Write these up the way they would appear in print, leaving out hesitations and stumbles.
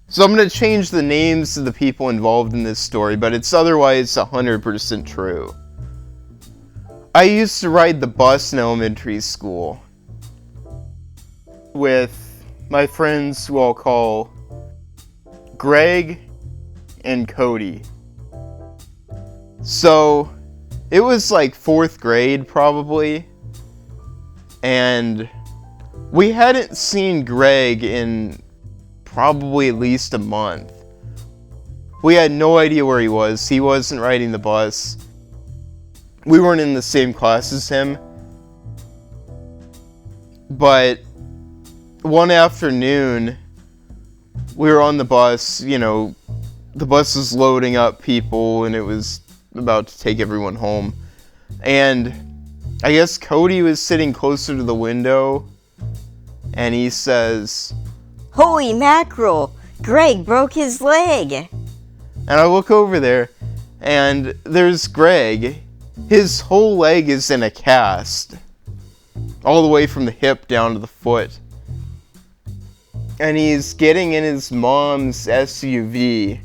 So I'm going to change the names of the people involved in this story, but it's otherwise 100% true. I used to ride the bus in elementary school with my friends who I'll call Greg and Cody. So it was like 4th grade probably, and we hadn't seen Greg in probably at least a month. We had no idea where he was. He wasn't riding the bus. We weren't in the same class as him. But one afternoon, we were on the bus, the bus was loading up people and it was about to take everyone home. And I guess Cody was sitting closer to the window and he says, "Holy mackerel! Greg broke his leg!" And I look over there, and there's Greg. His whole leg is in a cast, all the way from the hip down to the foot. And he's getting in his mom's SUV,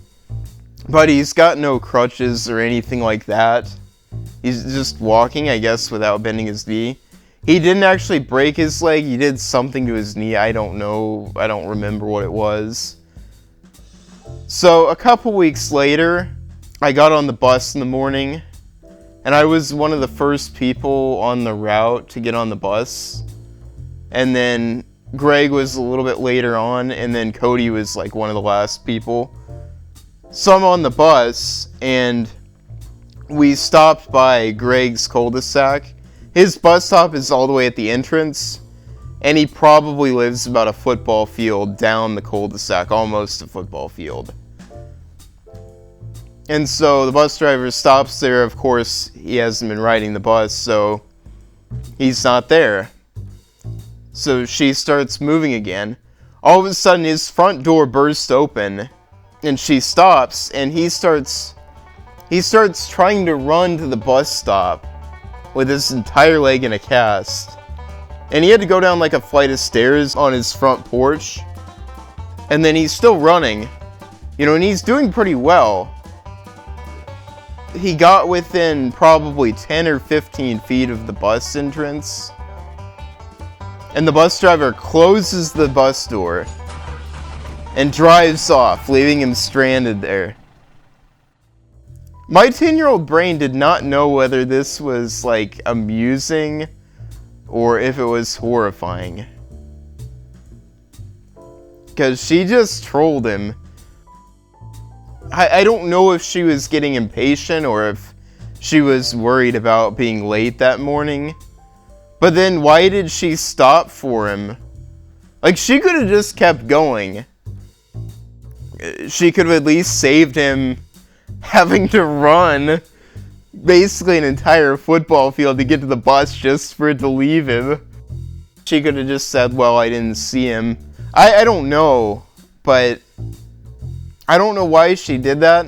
but he's got no crutches or anything like that. He's just walking, I guess, without bending his knee. He didn't actually break his leg. He did something to his knee. I don't know. I don't remember what it was. So a couple weeks later, I got on the bus in the morning, and I was one of the first people on the route to get on the bus. And then Greg was a little bit later on, and then Cody was like one of the last people. So I'm on the bus, and we stopped by Greg's cul-de-sac. His bus stop is all the way at the entrance, and he probably lives about a football field down the cul-de-sac, almost a football field. And so the bus driver stops there. Of course, he hasn't been riding the bus, so he's not there. So she starts moving again. All of a sudden, his front door bursts open, and she stops, and he starts trying to run to the bus stop with his entire leg in a cast. And he had to go down like a flight of stairs on his front porch. And then he's still running, and he's doing pretty well. He got within probably 10 or 15 feet of the bus entrance. And the bus driver closes the bus door and drives off, leaving him stranded there. My 10-year-old brain did not know whether this was, amusing or if it was horrifying. Because she just trolled him. I don't know if she was getting impatient or if she was worried about being late that morning. But then why did she stop for him? She could have just kept going. She could have at least saved him having to run basically an entire football field to get to the bus just for it to leave him. She could have just said, well, I didn't see him. I don't know, but I don't know why she did that.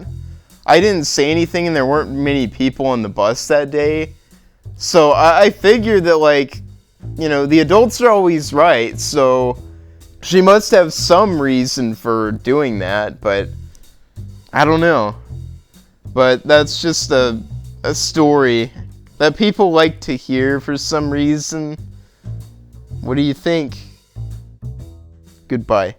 I didn't say anything and there weren't many people on the bus that day. So I figured that, the adults are always right, so she must have some reason for doing that, but I don't know. But that's just a story that people like to hear for some reason. What do you think? Goodbye.